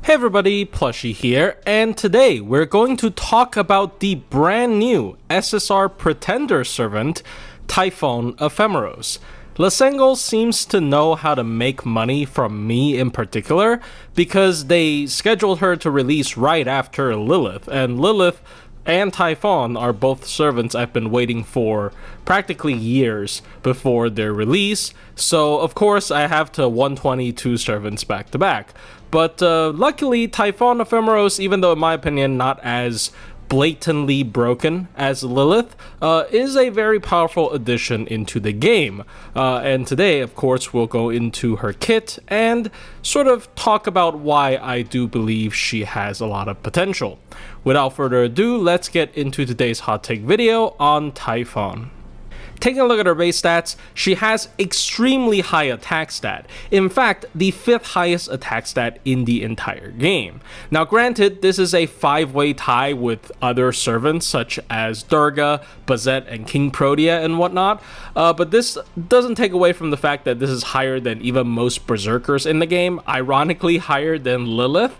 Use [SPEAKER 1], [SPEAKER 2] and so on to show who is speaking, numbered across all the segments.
[SPEAKER 1] Hey everybody, Plushie here, and today we're going to talk about the brand new SSR Pretender servant, Typhon Ephemeros. Lasengel seems to know how to make money from me in particular, because they scheduled her to release right after Lilith, and Lilith and Typhon are both servants I've been waiting for practically years before their release, so of course I have to 122 servants back to back. But luckily, Typhon Ephemeros, even though in my opinion not as blatantly broken as Lilith, is a very powerful addition into the game. And today, of course, we'll go into her kit and sort of talk about why I do believe she has a lot of potential. Without further ado, let's get into today's hot take video on Typhon. Taking a look at her base stats, she has extremely high attack stat. In fact, the 5th highest attack stat in the entire game. Now granted, this is a 5-way tie with other servants such as Durga, Bazette, and King Protea and whatnot, but this doesn't take away from the fact that this is higher than even most berserkers in the game, ironically higher than Lilith,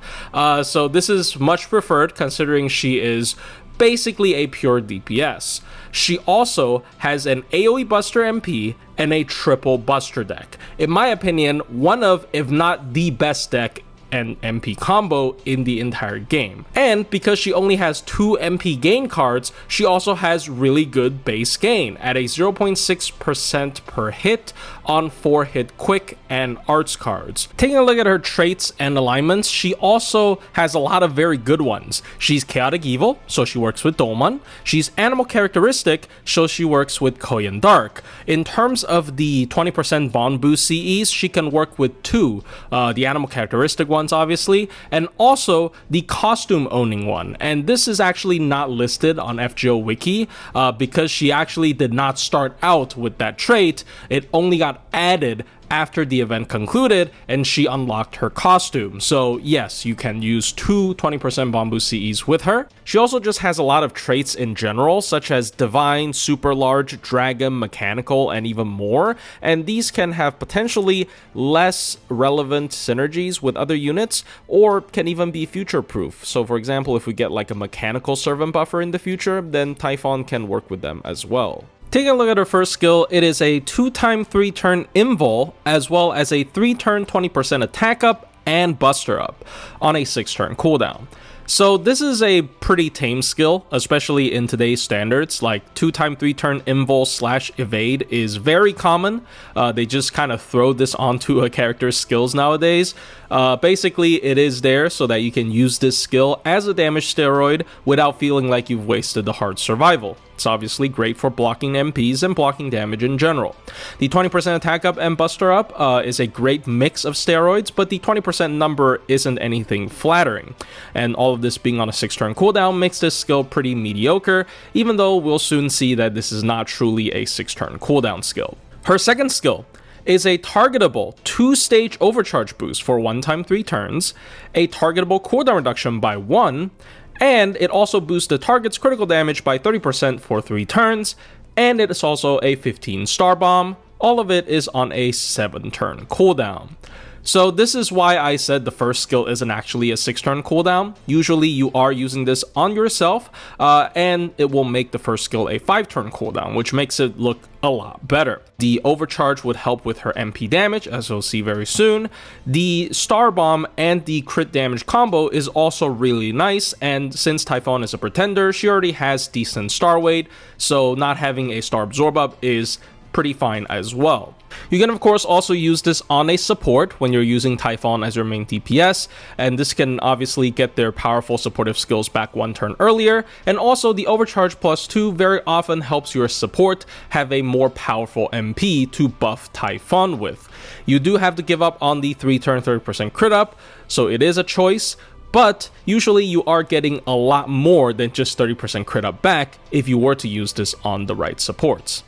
[SPEAKER 1] so this is much preferred considering she is basically a pure DPS. She also has an AOE Buster MP and a triple Buster deck. In my opinion, one of, if not the best deck and MP combo in the entire game. And because she only has 2 MP gain cards, she also has really good base gain at a 0.6% per hit on 4 hit quick and arts cards. Taking a look at her traits and alignments, she also has a lot of very good ones. She's chaotic evil, so she works with Dolman. She's animal characteristic, so she works with Koyan Dark. In terms of the 20% bond boost CEs, she can work with 2, the animal characteristic ones obviously, and also the costume owning one. And this is actually not listed on FGO Wiki because she actually did not start out with that trait. It only got added after the event concluded and she unlocked her costume. So yes, you can use 2 20% Bamboo CEs with her. She also just has a lot of traits in general, such as Divine, Super Large, Dragon, Mechanical, and even more. And these can have potentially less relevant synergies with other units, or can even be future-proof. So for example, if we get like a Mechanical Servant buffer in the future, then Typhon can work with them as well. Taking a look at her first skill, it is a 2x 3-turn invul, as well as a 3-turn 20% attack up and buster up on a 6-turn cooldown. So this is a pretty tame skill, especially in today's standards. Like 2x 3-turn invul / evade is very common. They just kind of throw this onto a character's skills nowadays. Basically, it is there so that you can use this skill as a damage steroid without feeling like you've wasted the hard survival. It's obviously great for blocking MPs and blocking damage in general. The 20% attack up and buster up is a great mix of steroids, but the 20% number isn't anything flattering. And all of this being on a 6-turn cooldown makes this skill pretty mediocre, even though we'll soon see that this is not truly a 6-turn cooldown skill. Her second skill is a targetable 2-stage overcharge boost for 1x 3 turns, a targetable cooldown reduction by 1, and it also boosts the target's critical damage by 30% for 3 turns, and it is also a 15-star bomb. All of it is on a 7-turn cooldown. So this is why I said the first skill isn't actually a 6-turn cooldown. Usually you are using this on yourself, and it will make the first skill a 5-turn cooldown, which makes it look a lot better. The overcharge would help with her MP damage, as we'll see very soon. The star bomb and the crit damage combo is also really nice, and since Typhon is a pretender, she already has decent star weight, so not having a star absorb up is pretty fine as well. You can of course also use this on a support when you're using Typhon as your main DPS, and this can obviously get their powerful supportive skills back 1 turn earlier, and also the overcharge +2 very often helps your support have a more powerful MP to buff Typhon with. You do have to give up on the 3-turn 30% crit up, so it is a choice, but usually you are getting a lot more than just 30% crit up back if you were to use this on the right supports.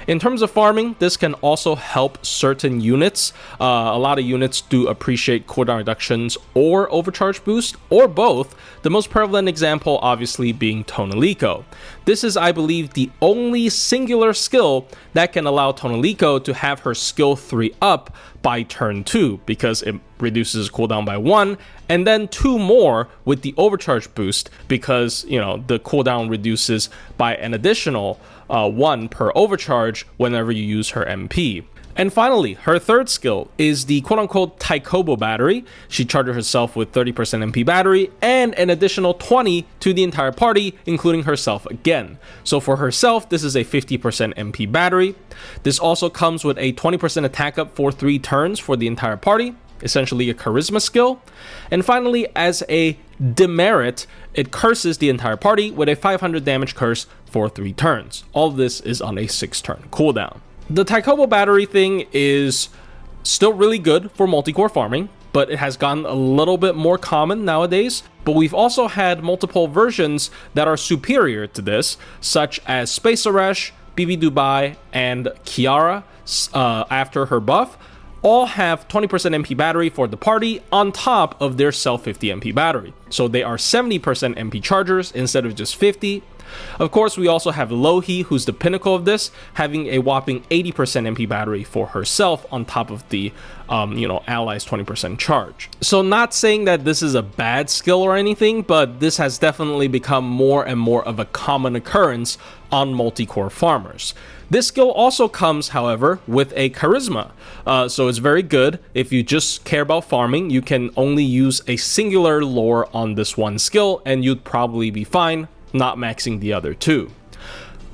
[SPEAKER 1] In terms of farming, this can also help certain units. A lot of units do appreciate cooldown reductions or overcharge boost, or both, the most prevalent example obviously being Tonalico. This is, I believe, the only singular skill that can allow Tonalico to have her skill 3 up by turn 2 because it reduces cooldown by 1, and then 2 more with the overcharge boost because, you know, the cooldown reduces by an additional 1 per overcharge whenever you use her MP. And finally, her third skill is the quote-unquote Taikobo battery. She charges herself with 30% MP battery and an additional 20 to the entire party, including herself again. So for herself, this is a 50% MP battery. This also comes with a 20% attack up for 3 turns for the entire party, essentially a charisma skill. And finally, as a demerit, it curses the entire party with a 500 damage curse for 3 turns. All of this is on a 6-turn cooldown. The Taikobo battery thing is still really good for multi-core farming, but it has gotten a little bit more common nowadays. But we've also had multiple versions that are superior to this, such as Space Arash, BB Dubai, and Kiara after her buff. All have 20% MP battery for the party on top of their self 50 MP battery. So they are 70% MP chargers instead of just 50. Of course, we also have Lohi, who's the pinnacle of this, having a whopping 80% MP battery for herself on top of the, allies' 20% charge. So not saying that this is a bad skill or anything, but this has definitely become more and more of a common occurrence on multi-core farmers. This skill also comes, however, with a charisma, so it's very good. If you just care about farming, you can only use a singular lore on this one skill, and you'd probably be fine not maxing the other 2.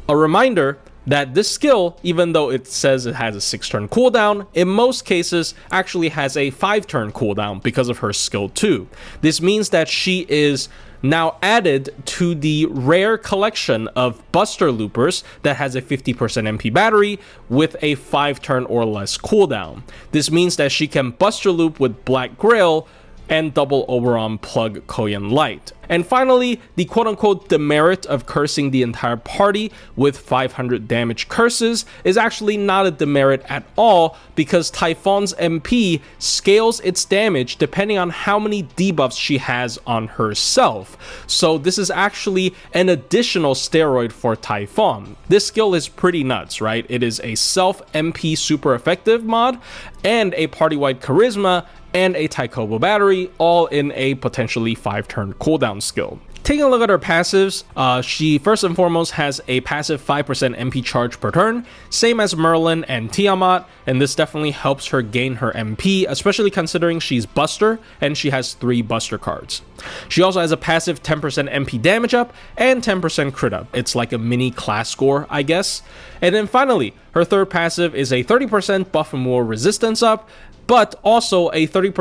[SPEAKER 1] A reminder that this skill, even though it says it has a 6-turn cooldown, in most cases actually has a 5-turn cooldown because of her skill 2. This means that she is now added to the rare collection of Buster loopers that has a 50% MP battery with a 5-turn or less cooldown. This means that she can Buster loop with Black Grail and double Oberon plug Koyan Light. And finally, the quote-unquote demerit of cursing the entire party with 500 damage curses is actually not a demerit at all because Typhon's MP scales its damage depending on how many debuffs she has on herself. So this is actually an additional steroid for Typhon. This skill is pretty nuts, right? It is a self MP super effective mod and a party-wide charisma and a Taikobo battery, all in a potentially 5-turn cooldown skill. Taking a look at her passives, she first and foremost has a passive 5% MP charge per turn, same as Merlin and Tiamat, and this definitely helps her gain her MP, especially considering she's Buster and she has 3 Buster cards. She also has a passive 10% MP damage up and 10% crit up. It's like a mini class score, I guess. And then finally, her third passive is a 30% buff and more resistance up, but also a 30%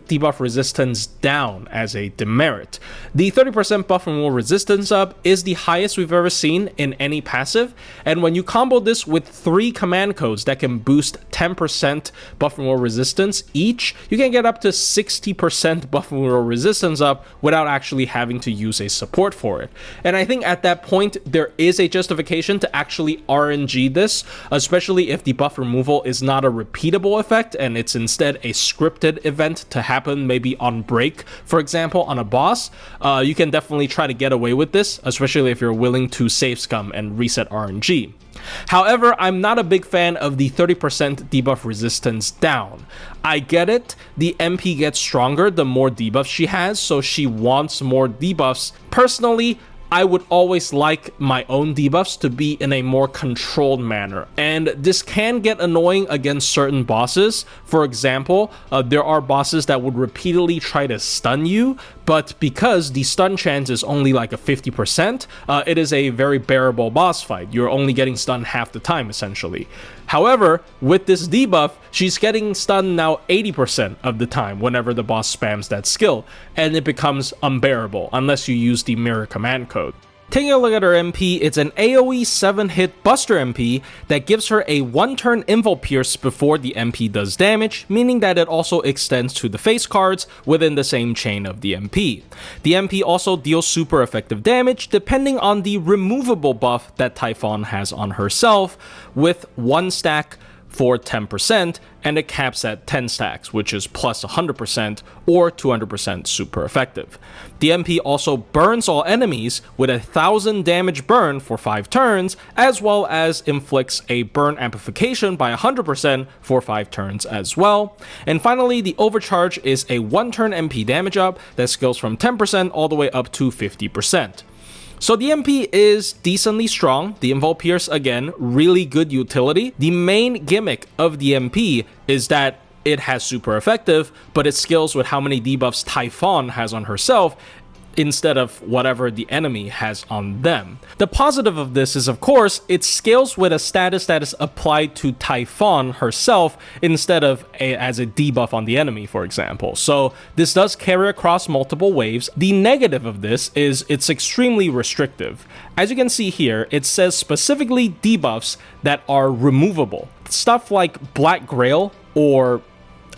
[SPEAKER 1] debuff resistance down as a demerit. The 30% buff and more resistance up is the highest we've ever seen in any passive, and when you combo this with 3 command codes that can boost 10% buff and more resistance each, you can get up to 60% buff and more resistance up without actually having to use a support for it. And I think at that point, there is a justification to actually RNG this, especially if the buff removal is not a repeatable effect and it's instead a scripted event to happen maybe on break, for example, on a boss. You can definitely try to get away with this, especially if you're willing to save scum and reset RNG. However, I'm not a big fan of the 30% debuff resistance down. I get it, the MP gets stronger the more debuffs she has, so she wants more debuffs. Personally, I would always like my own debuffs to be in a more controlled manner, and this can get annoying against certain bosses. For example, there are bosses that would repeatedly try to stun you, but because the stun chance is only like a 50%, it is a very bearable boss fight. You're only getting stunned half the time, essentially. However, with this debuff, she's getting stunned now 80% of the time whenever the boss spams that skill, and it becomes unbearable unless you use the mirror command code. Taking a look at her MP, it's an AOE 7-hit Buster MP that gives her a 1-turn Info Pierce before the MP does damage, meaning that it also extends to the face cards within the same chain of the MP. The MP also deals super effective damage depending on the removable buff that Typhon has on herself, with 1 stack for 10%, and it caps at 10 stacks, which is plus 100% or 200% super effective. The MP also burns all enemies with 1,000 damage burn for 5 turns, as well as inflicts a burn amplification by 100% for 5 turns as well. And finally, the overcharge is a 1-turn MP damage up that scales from 10% all the way up to 50%. So the MP is decently strong. The Invul Pierce, again, really good utility. The main gimmick of the MP is that it has super effective, but it scales with how many debuffs Typhon has on herself instead of whatever the enemy has on them. The positive of this is, of course, it scales with a status that is applied to Typhon herself instead of as a debuff on the enemy, for example. So this does carry across multiple waves. The negative of this is it's extremely restrictive. As you can see here, it says specifically debuffs that are removable. Stuff like Black Grail or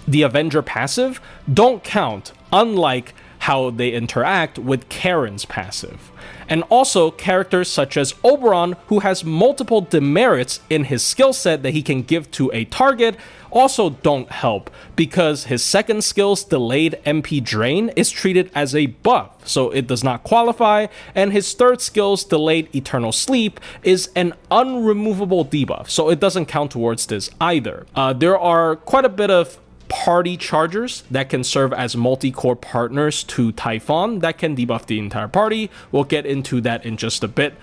[SPEAKER 1] the Avenger passive don't count, unlike how they interact with Karen's passive. And also characters such as Oberon, who has multiple demerits in his skill set that he can give to a target, also don't help because his second skill's delayed MP drain is treated as a buff, so it does not qualify, and his third skill's delayed eternal sleep is an unremovable debuff, so it doesn't count towards this either. There are quite a bit of party chargers that can serve as multi-core partners to Typhon that can debuff the entire party. We'll get into that in just a bit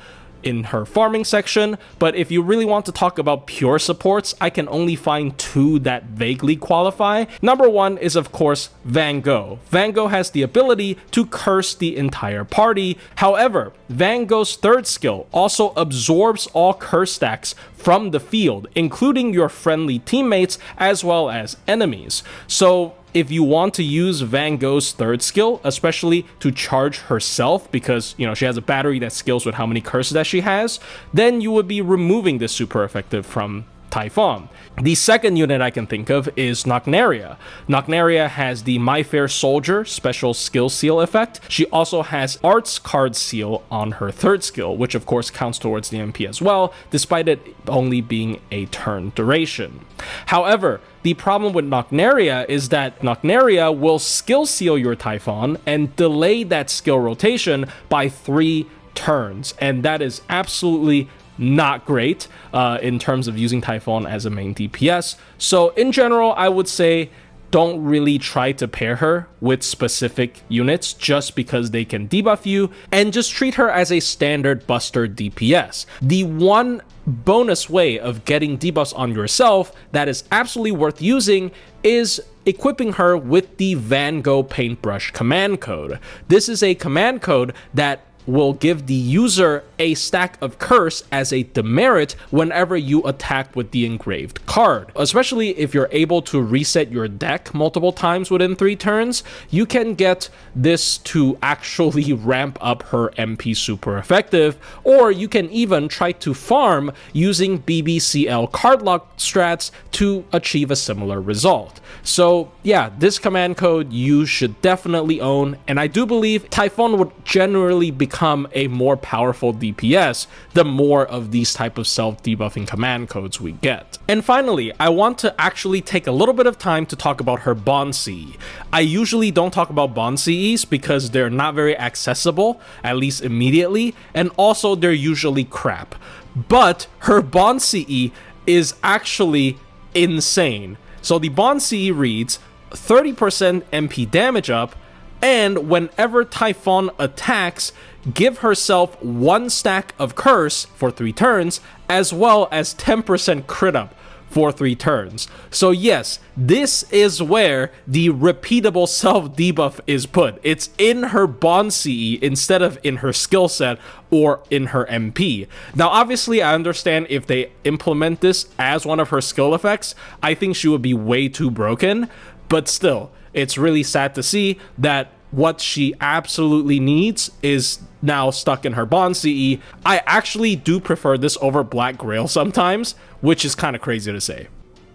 [SPEAKER 1] in her farming section, but if you really want to talk about pure supports, I can only find 2 that vaguely qualify. Number 1 is, of course, Van Gogh. Van Gogh has the ability to curse the entire party. However, Van Gogh's third skill also absorbs all curse stacks from the field, including your friendly teammates as well as enemies. So if you want to use Van Gogh's third skill, especially to charge herself, because, you know, she has a battery that scales with how many curses that she has, then you would be removing this super effective from Typhon. The second unit I can think of is Nocnaria. Nocnaria has the My Fair Soldier special skill seal effect. She also has Arts card seal on her third skill, which of course counts towards the MP as well, despite it only being a turn duration. However, the problem with Nocnaria is that Nocnaria will skill seal your Typhon and delay that skill rotation by 3 turns, and that is absolutely not great in terms of using Typhon as a main DPS. So in general, I would say don't really try to pair her with specific units just because they can debuff you, and just treat her as a standard Buster DPS. The one bonus way of getting debuffs on yourself that is absolutely worth using is equipping her with the Van Gogh Paintbrush command code. This is a command code that will give the user a stack of curse as a demerit whenever you attack with the engraved card. Especially if you're able to reset your deck multiple times within 3 turns, you can get this to actually ramp up her MP super effective, or you can even try to farm using BBCL card lock strats to achieve a similar result. So yeah, this command code you should definitely own, and I do believe Typhon would generally become a more powerful DPS the more of these type of self-debuffing command codes we get. And finally, I want to actually take a little bit of time to talk about her Bond CE. I usually don't talk about Bond CEs because they're not very accessible, at least immediately, and also they're usually crap. But her Bond CE is actually insane. So the Bond CE reads 30% MP damage up, and whenever Typhon attacks, give herself 1 stack of curse for 3 turns, as well as 10% crit up for 3 turns. So yes, this is where the repeatable self-debuff is put. It's in her Bond CE instead of in her skill set or in her MP. Now obviously I understand if they implement this as one of her skill effects, I think she would be way too broken, but still, it's really sad to see that what she absolutely needs is now stuck in her Bond CE. I actually do prefer this over Black Grail sometimes, which is kind of crazy to say.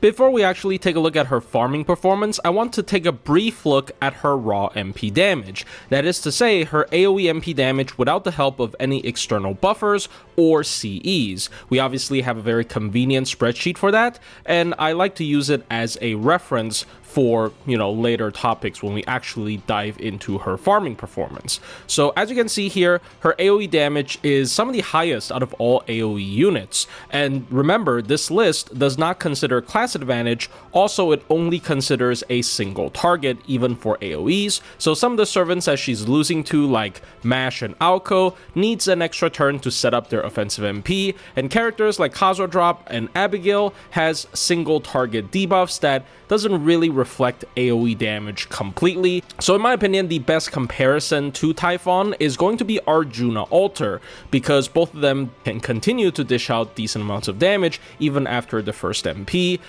[SPEAKER 1] Before we actually take a look at her farming performance, I want to take a brief look at her raw MP damage. That is to say, her AoE MP damage without the help of any external buffers or CEs. We obviously have a very convenient spreadsheet for that, and I like to use it as a reference for, later topics when we actually dive into her farming performance. So as you can see here, her AoE damage is some of the highest out of all AoE units. And remember, this list does not consider class advantage. Also, it only considers a single target, even for AoEs. So some of the servants that she's losing to, like Mash and Alco, needs an extra turn to set up their offensive MP, and characters like Khazra and Abigail has single target debuffs that doesn't really reflect AoE damage completely. So in my opinion, the best comparison to Typhon is going to be Arjuna Alter, because both of them can continue to dish out decent amounts of damage even after the first MP.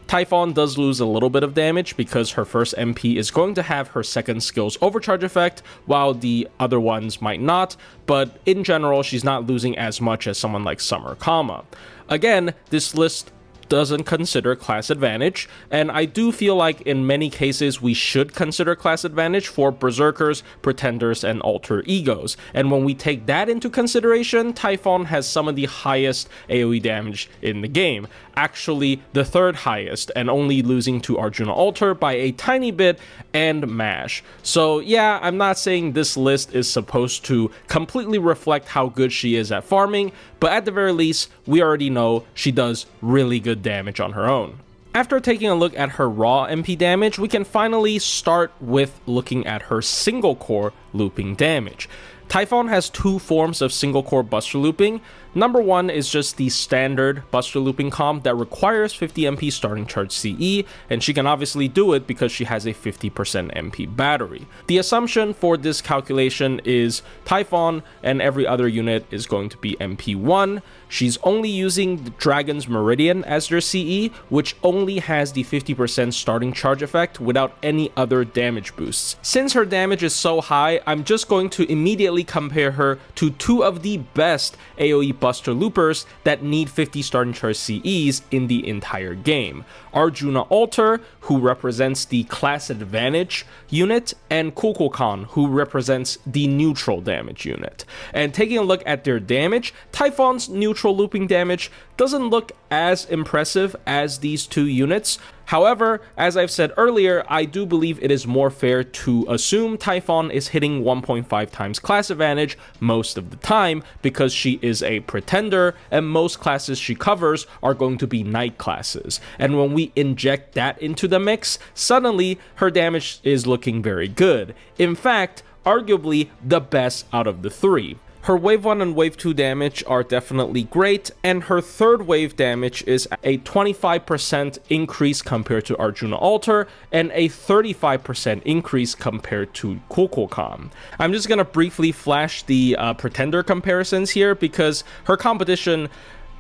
[SPEAKER 1] Typhon does lose a little bit of damage because her first MP is going to have her second skill's overcharge effect, while the other ones might not, but in general, she's not losing as much as someone like Summer Kama. Again, this list doesn't consider class advantage, and I do feel like in many cases we should consider class advantage for berserkers, pretenders, and alter egos. And when we take that into consideration, Typhon has some of the highest AoE damage in the game, actually the third highest, and only losing to Arjuna Alter by a tiny bit and Mash. So yeah, I'm not saying this list is supposed to completely reflect how good she is at farming, but at the very least, we already know she does really good damage on her own. After taking a look at her raw MP damage, we can finally start with looking at her single core looping damage. Typhon has two forms of single core Buster looping. Number one is just the standard Buster looping comp that requires 50 MP starting charge CE, and she can obviously do it because she has a 50% MP battery. The assumption for this calculation is Typhon and every other unit is going to be MP1. She's only using the Dragon's Meridian as their CE, which only has the 50% starting charge effect without any other damage boosts. Since her damage is so high, I'm just going to immediately compare her to two of the best AoE Buster loopers that need 50 starting charge CEs in the entire game. Arjuna Alter, who represents the class advantage unit, and Kukulkan, who represents the neutral damage unit. And taking a look at their damage, Typhon's neutral looping damage doesn't look as impressive as these two units. However, as I've said earlier, I do believe it is more fair to assume Typhon is hitting 1.5 times class advantage most of the time because she is a pretender and most classes she covers are going to be knight classes. And when we inject that into the mix, suddenly her damage is looking very good. In fact, arguably the best out of the three. Her wave 1 and wave 2 damage are definitely great, and her third wave damage is a 25% increase compared to Arjuna Alter, and a 35% increase compared to Kukulkan. I'm just gonna briefly flash the pretender comparisons here because her competition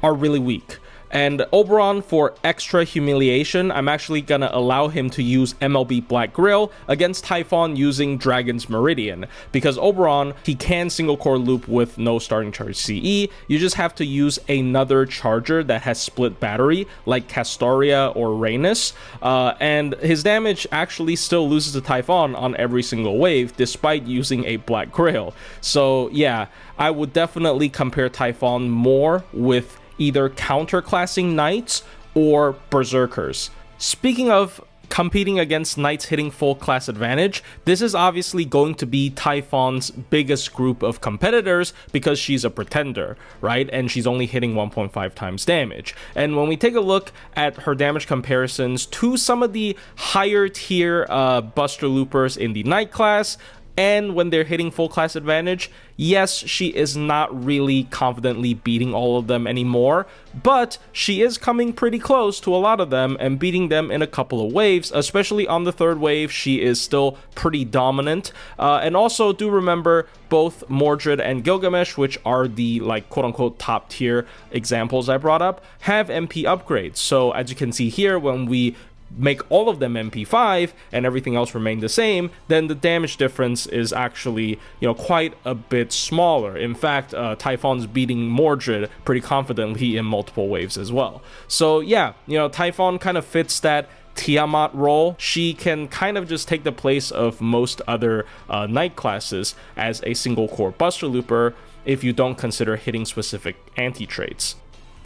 [SPEAKER 1] are really weak. And Oberon, for extra humiliation, I'm actually gonna allow him to use MLB Black Grill against Typhon using Dragon's Meridian, because Oberon, he can single core loop with no starting charge CE. You just have to use another charger that has split battery, like Castoria or Rhaenys, and his damage actually still loses to Typhon on every single wave, despite using a Black Grill. So yeah, I would definitely compare Typhon more with either counterclassing knights or berserkers. Speaking of competing against knights hitting full class advantage, this is obviously going to be Typhon's biggest group of competitors because she's a pretender, right? And she's only hitting 1.5 times damage. And when we take a look at her damage comparisons to some of the higher tier Buster loopers in the knight class, and when they're hitting full class advantage, yes, she is not really confidently beating all of them anymore, but she is coming pretty close to a lot of them and beating them in a couple of waves, especially on the third wave. She is still pretty dominant. And also do remember both Mordred and Gilgamesh, which are the quote-unquote top tier examples I brought up, have MP upgrades. So as you can see here, when we make all of them MP5 and everything else remain the same, then the damage difference is actually, quite a bit smaller. In fact, Typhon's beating Mordred pretty confidently in multiple waves as well. So yeah, Typhon kind of fits that Tiamat role. She can kind of just take the place of most other knight classes as a single core Buster Looper if you don't consider hitting specific anti-traits.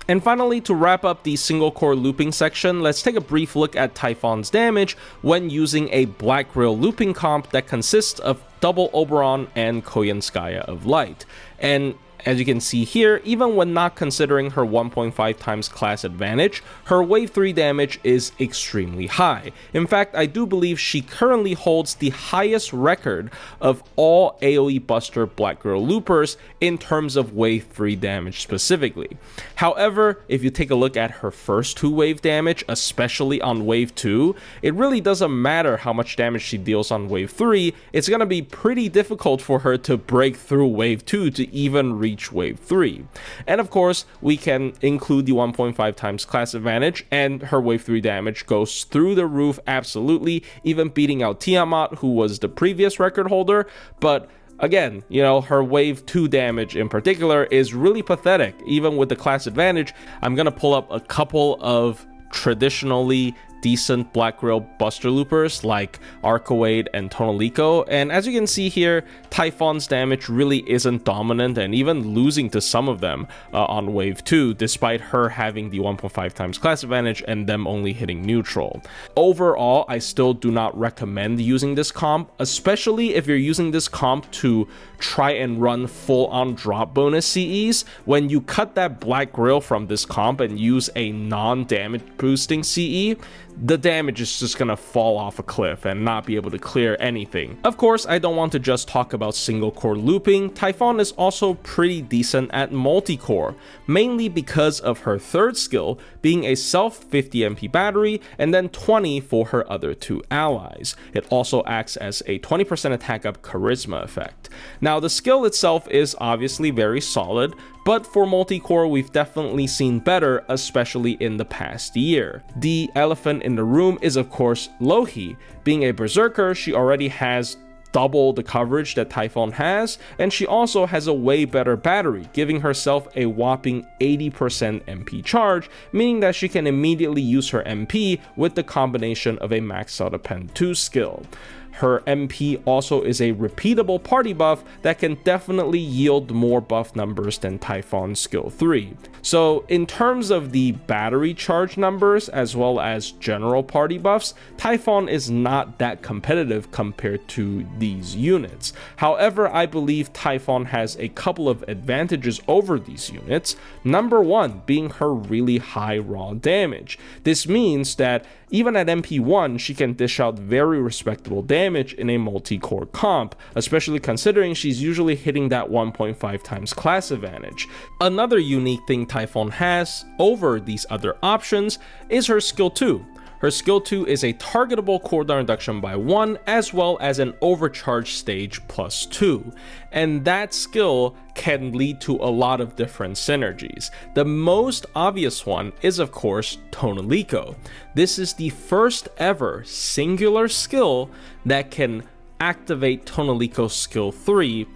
[SPEAKER 1] And finally, to wrap up the single core looping section, let's take a brief look at Typhon's damage when using a Black Rail looping comp that consists of double Oberon and Koyanskaya of Light. And as you can see here, even when not considering her 1.5 times class advantage, her wave 3 damage is extremely high. In fact, I do believe she currently holds the highest record of all AoE Buster Black Girl loopers in terms of wave 3 damage specifically. However, if you take a look at her first 2 wave damage, especially on wave 2, it really doesn't matter how much damage she deals on wave 3, it's gonna be pretty difficult for her to break through wave 2 to even reach wave 3. And of course, we can include the 1.5 times class advantage, and her wave 3 damage goes through the roof absolutely, even beating out Tiamat, who was the previous record holder. But again, her wave 2 damage in particular is really pathetic, even with the class advantage. I'm gonna pull up a couple of traditionally decent Black Rail Buster Loopers like Archewade and Tonalico, and as you can see here, Typhon's damage really isn't dominant and even losing to some of them on wave 2, despite her having the 1.5 times class advantage and them only hitting neutral. Overall, I still do not recommend using this comp, especially if you're using this comp to try and run full-on drop bonus CEs. When you cut that Black Rail from this comp and use a non-damage boosting CE, the damage is just gonna fall off a cliff and not be able to clear anything. Of course, I don't want to just talk about single core looping. Typhon is also pretty decent at multi-core, mainly because of her third skill being a self 50 MP battery and then 20 for her other 2 allies. It also acts as a 20% attack up charisma effect. Now, the skill itself is obviously very solid, but for multi-core, we've definitely seen better, especially in the past year. The elephant in the room is, of course, Lohi. Being a berserker, she already has double the coverage that Typhon has, and she also has a way better battery, giving herself a whopping 80% MP charge, meaning that she can immediately use her MP with the combination of a maxed out Append 2 skill. Her MP also is a repeatable party buff that can definitely yield more buff numbers than Typhon's skill 3. So in terms of the battery charge numbers as well as general party buffs, Typhon is not that competitive compared to these units. However, I believe Typhon has a couple of advantages over these units. Number one being her really high raw damage. This means that even at MP1, she can dish out very respectable damage in a multi-core comp, especially considering she's usually hitting that 1.5 times class advantage. Another unique thing Typhon has over these other options is her skill 2. Her skill 2 is a targetable cooldown reduction by 1 as well as an overcharge stage plus 2, and that skill can lead to a lot of different synergies. The most obvious one is of course Tonalico. This is the first ever singular skill that can activate Tonalico's skill 3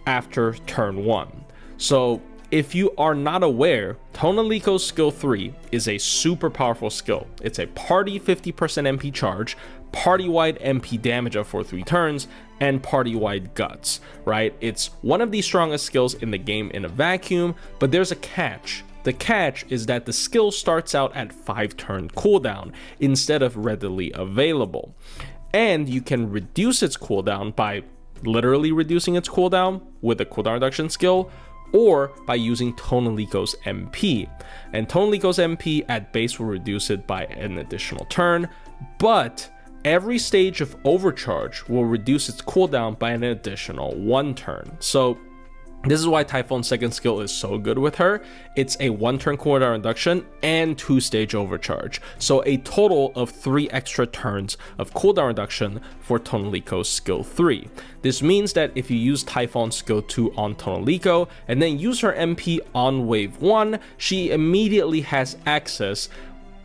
[SPEAKER 1] after turn 1. So if you are not aware, Tonalico's skill 3 is a super powerful skill. It's a party 50% MP charge, party-wide MP damage up for 3 turns, and party-wide guts, right? It's one of the strongest skills in the game in a vacuum, but there's a catch. The catch is that the skill starts out at 5-turn cooldown instead of readily available. And you can reduce its cooldown by literally reducing its cooldown with a cooldown reduction skill, or by using Tonalico's MP. And Tonalico's MP at base will reduce it by an additional turn, but every stage of overcharge will reduce its cooldown by an additional 1 turn. So this is why Typhon's second skill is so good with her. It's a 1-turn cooldown reduction and 2-stage overcharge. So a total of 3 extra turns of cooldown reduction for Tonalico's skill 3. This means that if you use Typhon's skill 2 on Tonalico and then use her MP on wave 1, she immediately has access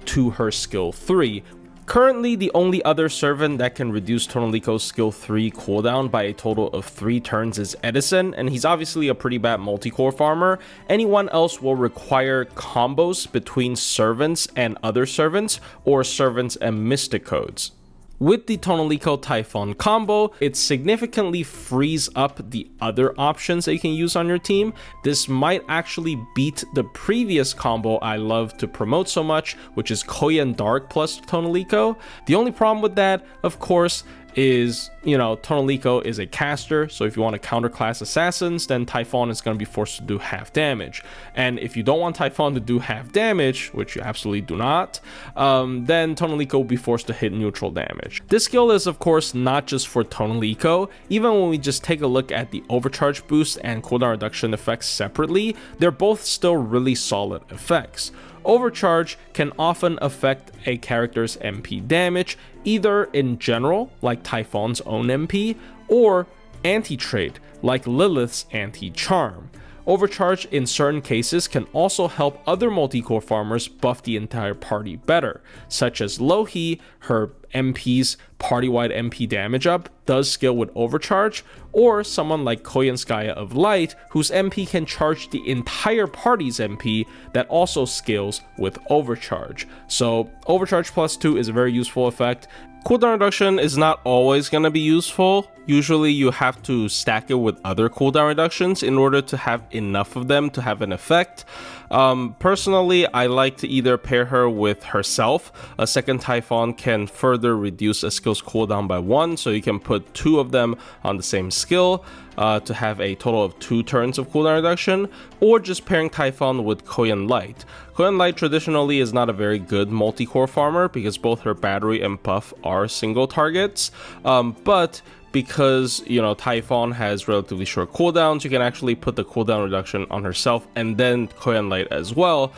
[SPEAKER 1] to her skill 3 Currently, the only other servant that can reduce Tonalico's skill 3 cooldown by a total of 3 turns is Edison, and he's obviously a pretty bad multi-core farmer. Anyone else will require combos between servants and other servants, or servants and mystic codes. With the Tonalico Typhon combo, it significantly frees up the other options that you can use on your team. This might actually beat the previous combo I love to promote so much, which is Koyan Dark plus Tonalico. The only problem with that, of course, is, Tonalico is a caster, so if you want to counterclass assassins, then Typhon is going to be forced to do half damage. And if you don't want Typhon to do half damage, which you absolutely do not, then Tonalico will be forced to hit neutral damage. This skill is, of course, not just for Tonalico. Even when we just take a look at the overcharge boost and cooldown reduction effects separately, they're both still really solid effects. Overcharge can often affect a character's MP damage, either in general, like Typhon's own MP, or anti-trait, like Lilith's anti-charm. Overcharge in certain cases can also help other multi-core farmers buff the entire party better, such as Lohi, her MP's party-wide MP damage up does scale with overcharge, or someone like Koyanskaya of Light, whose MP can charge the entire party's MP that also scales with overcharge. So overcharge plus 2 is a very useful effect. Cooldown reduction is not always going to be useful. Usually you have to stack it with other cooldown reductions in order to have enough of them to have an effect. Personally, I like to either pair her with herself. A second Typhon can further reduce a skill's cooldown by 1, so you can put 2 of them on the same skill to have a total of 2 turns of cooldown reduction, or just pairing Typhon with Koyan Light. Koyan Light traditionally is not a very good multi-core farmer because both her battery and buff are single targets, but because Typhon has relatively short cooldowns, you can actually put the cooldown reduction on herself and then Koyan Light as well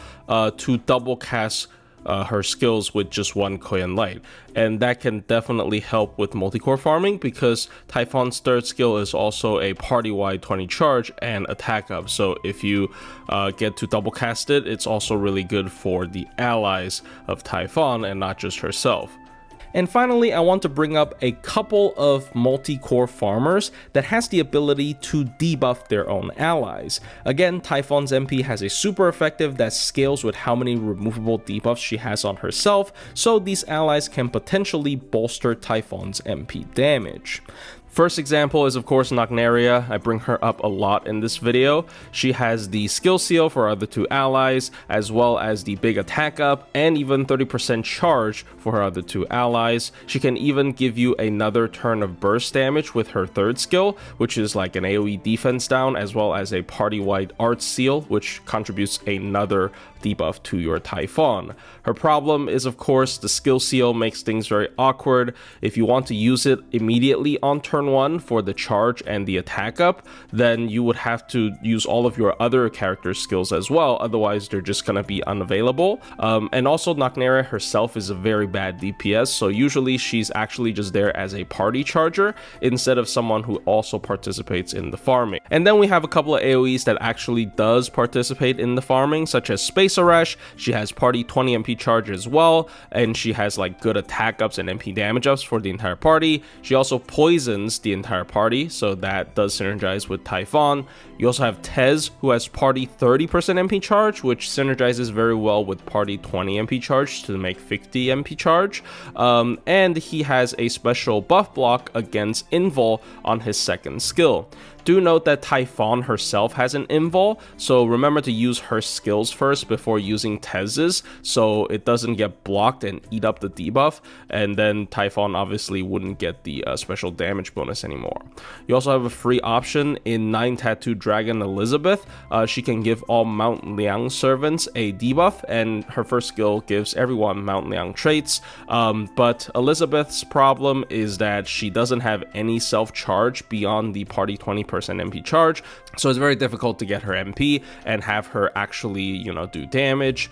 [SPEAKER 1] to double cast her skills with just one Koyan Light, and that can definitely help with multi-core farming because Typhon's third skill is also a party-wide 20 charge and attack up, so if you get to double cast it, it's also really good for the allies of Typhon and not just herself. And finally, I want to bring up a couple of multi-core farmers that has the ability to debuff their own allies. Again, Typhon's MP has a super effective that scales with how many removable debuffs she has on herself, so these allies can potentially bolster Typhon's MP damage. First example is of course Nocnaria. I bring her up a lot in this video. She has the skill seal for her other 2 allies, as well as the big attack up, and even 30% charge for her other 2 allies. She can even give you another turn of burst damage with her third skill, which is like an AOE defense down, as well as a party-wide art seal, which contributes another debuff to your Typhon. Her problem is of course the skill seal makes things very awkward. If you want to use it immediately on turn 1 for the charge and the attack up, then you would have to use all of your other character skills as well, otherwise they're just gonna be unavailable. And also Nocnaria herself is a very bad DPS, so usually she's actually just there as a party charger instead of someone who also participates in the farming. And then we have a couple of AoEs that actually does participate in the farming, such as Space Arash. She has party 20 MP charge as well, and she has like good attack ups and MP damage ups for the entire party. She also poisons the entire party, so that does synergize with Typhon. You also have Tez, who has party 30% MP charge, which synergizes very well with party 20 MP charge to make 50 MP charge. And he has a special buff block against invul on his second skill. Do note that Typhon herself has an invul, so remember to use her skills first before using Tez's, so it doesn't get blocked and eat up the debuff, and then Typhon obviously wouldn't get the special damage bonus anymore. You also have a free option in 9 Tattooed Dragon Elizabeth. She can give all Mount Liang servants a debuff, and her first skill gives everyone Mount Liang traits, but Elizabeth's problem is that she doesn't have any self-charge beyond the party 20%, MP charge, so it's very difficult to get her MP and have her actually, you know, do damage.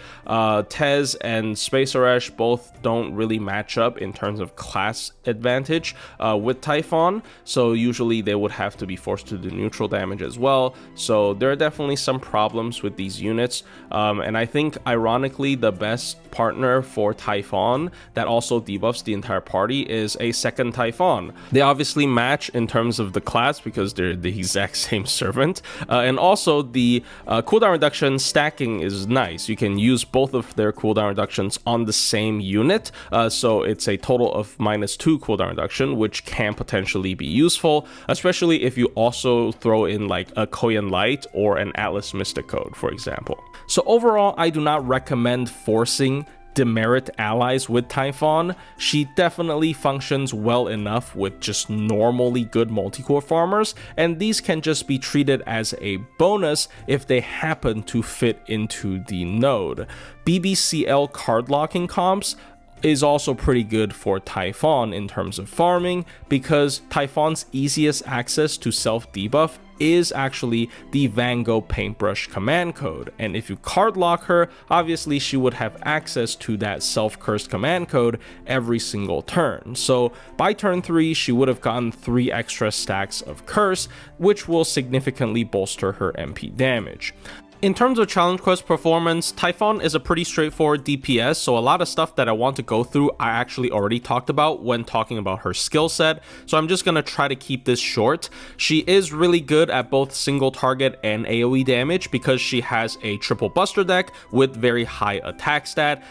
[SPEAKER 1] Tez and Space Arash both don't really match up in terms of class advantage with Typhon, so usually they would have to be forced to do neutral damage as well. So there are definitely some problems with these units, and I think ironically the best partner for Typhon that also debuffs the entire party is a second Typhon. They obviously match in terms of the class because they're the exact same servant, and also the cooldown reduction stacking is nice. You can use both of their cooldown reductions on the same unit, so it's a total of -2 cooldown reduction, which can potentially be useful, especially if you also throw in like a Koyan Light or an Atlas Mystic Code, for example. So overall, I do not recommend forcing demerit allies with Typhon. She definitely functions well enough with just normally good multi-core farmers, and these can just be treated as a bonus if they happen to fit into the node. BBCL card locking comps is also pretty good for Typhon in terms of farming, because Typhon's easiest access to self-debuff is actually the Van Gogh Paintbrush command code, and if you card lock her, obviously she would have access to that self-cursed command code every single turn. So by turn 3 she would have gotten 3 extra stacks of curse, which will significantly bolster her MP damage. In terms of challenge quest performance, Typhon is a pretty straightforward DPS, so a lot of stuff that I want to go through I actually already talked about when talking about her skill set, so I'm just gonna try to keep this short. She is really good at both single target and AoE damage because she has a triple Buster deck with very high attack stat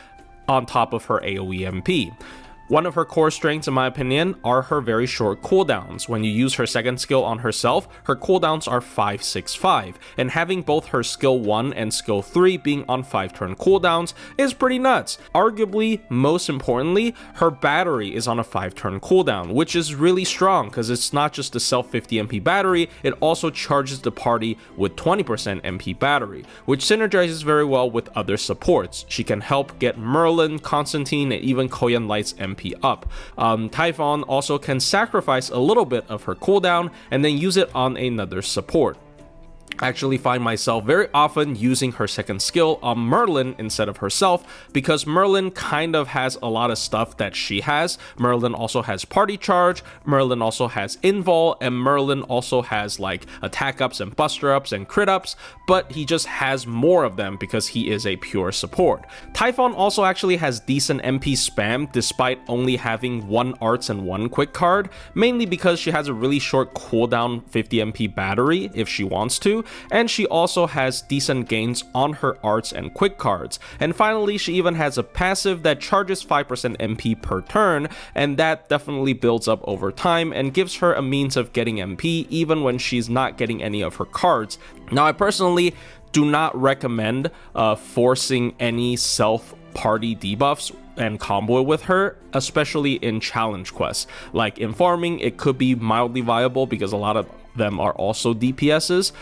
[SPEAKER 1] on top of her AoE MP. One of her core strengths, in my opinion, are her very short cooldowns. When you use her second skill on herself, her cooldowns are 5, 6, 5, and having both her skill 1 and skill 3 being on 5-turn cooldowns is pretty nuts. Arguably, most importantly, her battery is on a 5-turn cooldown, which is really strong because it's not just a self 50 MP battery, it also charges the party with 20% MP battery, which synergizes very well with other supports. She can help get Merlin, Constantine, and even Koyan Light's MP up. Typhon also can sacrifice a little bit of her cooldown and then use it on another support. I actually find myself very often using her second skill on Merlin instead of herself, because Merlin kind of has a lot of stuff that she has. Merlin also has party charge, Merlin also has invul, and Merlin also has like attack ups and buster ups and crit ups, but he just has more of them because he is a pure support. Typhon also actually has decent MP spam despite only having 1 arts and 1 quick card, mainly because she has a really short cooldown 50 MP battery if she wants to, and she also has decent gains on her arts and quick cards. And finally, she even has a passive that charges 5% MP per turn, and that definitely builds up over time and gives her a means of getting MP even when she's not getting any of her cards. Now, I personally do not recommend forcing any self-party debuffs and combo with her, especially in challenge quests. Like in farming, it could be mildly viable because a lot of them are also DPSs,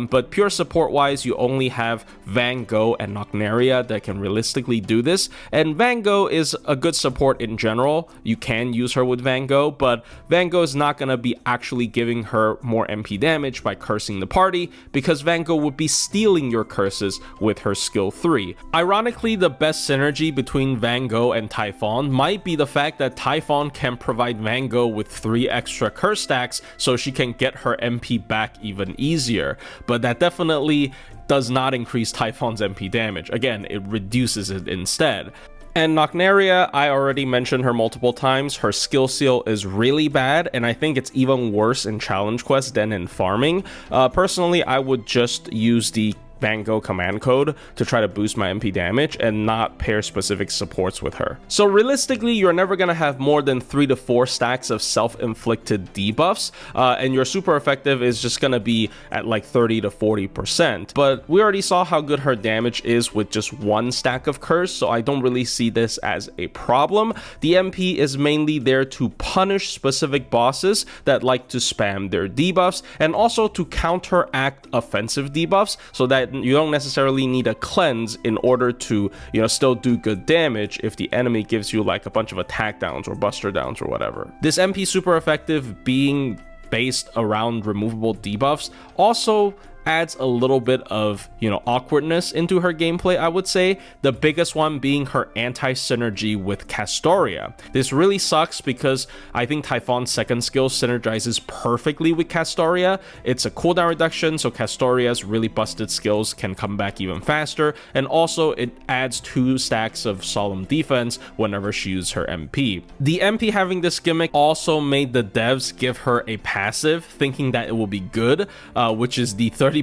[SPEAKER 1] but pure support wise, you only have Van Gogh and Nocnaria that can realistically do this, and Van Gogh is a good support in general. You can use her with Van Gogh, but Van Gogh is not going to be actually giving her more MP damage by cursing the party, because Van Gogh would be stealing your curses with her skill 3. Ironically, the best synergy between Van Gogh and Typhon might be the fact that Typhon can provide Van Gogh with 3 extra curse stacks so she can get her MP back even easier, but that definitely does not increase Typhon's MP damage. Again, it reduces it instead. And Nocnaria, I already mentioned her multiple times. Her skill seal is really bad, and I think it's even worse in challenge quests than in farming. Personally, I would just use the Van Gogh command code to try to boost my MP damage and not pair specific supports with her. So realistically, you're never going to have more than 3 to 4 stacks of self-inflicted debuffs, and your super effective is just going to be at like 30 to 40%. But we already saw how good her damage is with just 1 stack of curse, so I don't really see this as a problem. The MP is mainly there to punish specific bosses that like to spam their debuffs, and also to counteract offensive debuffs, so that you don't necessarily need a cleanse in order to, still do good damage if the enemy gives you like a bunch of attack downs or buster downs or whatever. This MP super effective being based around removable debuffs also adds a little bit of, awkwardness into her gameplay, I would say. The biggest one being her anti-synergy with Castoria. This really sucks because I think Typhon's second skill synergizes perfectly with Castoria. It's a cooldown reduction, so Castoria's really busted skills can come back even faster, and also it adds 2 stacks of solemn defense whenever she uses her MP. The MP having this gimmick also made the devs give her a passive, thinking that it will be good, which is the 30%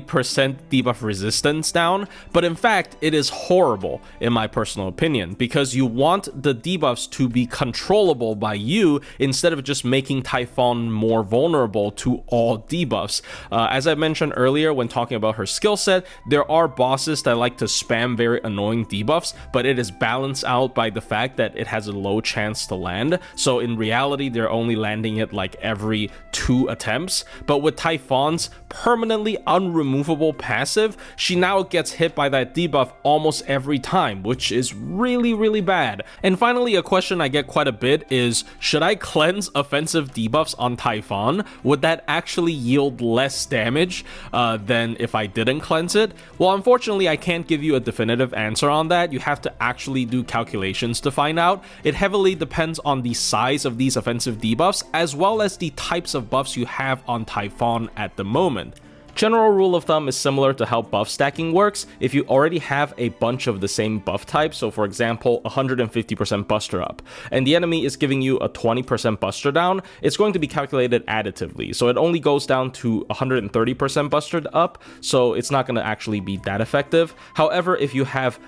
[SPEAKER 1] debuff resistance down, but in fact it is horrible in my personal opinion, because you want the debuffs to be controllable by you instead of just making Typhon more vulnerable to all debuffs. As I mentioned earlier when talking about her skill set, there are bosses that like to spam very annoying debuffs, but it is balanced out by the fact that it has a low chance to land, so in reality they're only landing it like every 2 attempts. But with Typhon's permanently unremovable passive, she now gets hit by that debuff almost every time, which is really bad. And finally, a question I get quite a bit is, should I cleanse offensive debuffs on Typhon? Would that actually yield less damage than if I didn't cleanse it? Well, unfortunately, I can't give you a definitive answer on that. You have to actually do calculations to find out. It heavily depends on the size of these offensive debuffs, as well as the types of buffs you have on Typhon at the moment. General rule of thumb is similar to how buff stacking works. If you already have a bunch of the same buff type, so for example 150% Buster up, and the enemy is giving you a 20% Buster down, it's going to be calculated additively, so it only goes down to 130% Buster up, so it's not going to actually be that effective. However, if you have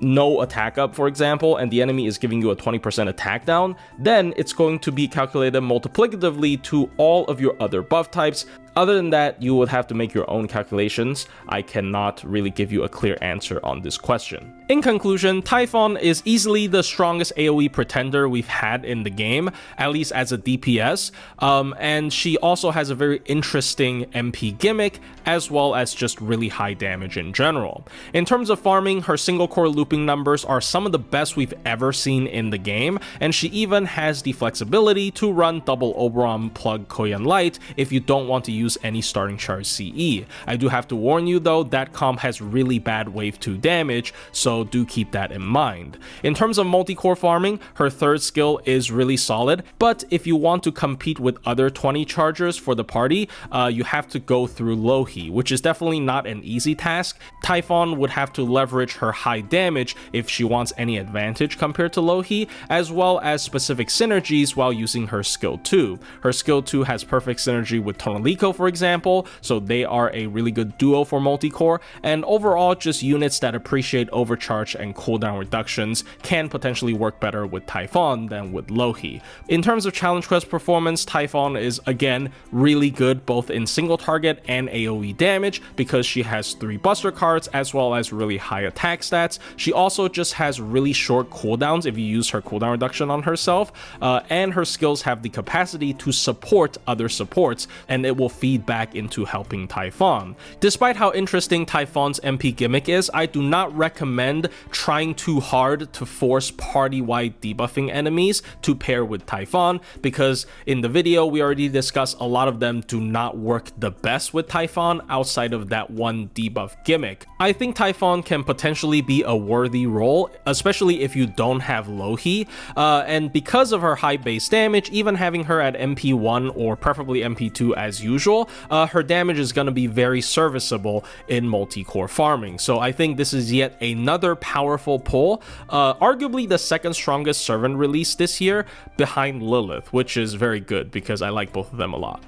[SPEAKER 1] no attack up, for example, and the enemy is giving you a 20% attack down, then it's going to be calculated multiplicatively to all of your other buff types. Other than that, you would have to make your own calculations. I cannot really give you a clear answer on this question. In conclusion, Typhon is easily the strongest AoE pretender we've had in the game, at least as a DPS, and she also has a very interesting MP gimmick, as well as just really high damage in general. In terms of farming, her single core looping numbers are some of the best we've ever seen in the game, and she even has the flexibility to run double Oberon plug Koyan Light if you don't want to use any starting charge CE. I do have to warn you though, that comp has really bad wave 2 damage, so do keep that in mind. In terms of multi-core farming, her third skill is really solid, but if you want to compete with other 20 chargers for the party, you have to go through Lohi, which is definitely not an easy task. Typhon would have to leverage her high damage if she wants any advantage compared to Lohi, as well as specific synergies while using her skill 2. Her skill 2 has perfect synergy with Tonalico, for example, so they are a really good duo for multi-core, and overall just units that appreciate overcharge and cooldown reductions can potentially work better with Typhon than with Lohi. In terms of challenge quest performance, Typhon is again really good both in single target and AoE damage because she has 3 Buster cards as well as really high attack stats. She also just has really short cooldowns if you use her cooldown reduction on herself, and her skills have the capacity to support other supports, and it will feed back into helping Typhon. Despite how interesting Typhon's MP gimmick is, I do not recommend trying too hard to force party-wide debuffing enemies to pair with Typhon, because in the video we already discussed a lot of them do not work the best with Typhon outside of that one debuff gimmick. I think Typhon can potentially be a worthy role, especially if you don't have Lohi, and because of her high base damage, even having her at MP1 or preferably MP2 as usual, her damage is going to be very serviceable in multi-core farming. So I think this is yet another powerful pull, arguably the second strongest servant release this year behind Lilith, which is very good because I like both of them a lot.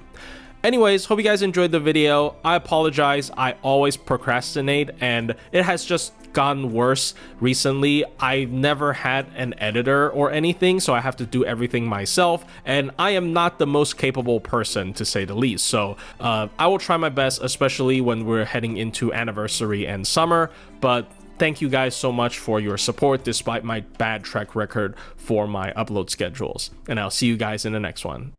[SPEAKER 1] Anyways, hope you guys enjoyed the video. I apologize, I always procrastinate and it has just gotten worse recently. I've never had an editor or anything, so I have to do everything myself, and I am not the most capable person to say the least. So I will try my best, especially when we're heading into anniversary and summer, but thank you guys so much for your support despite my bad track record for my upload schedules, and I'll see you guys in the next one.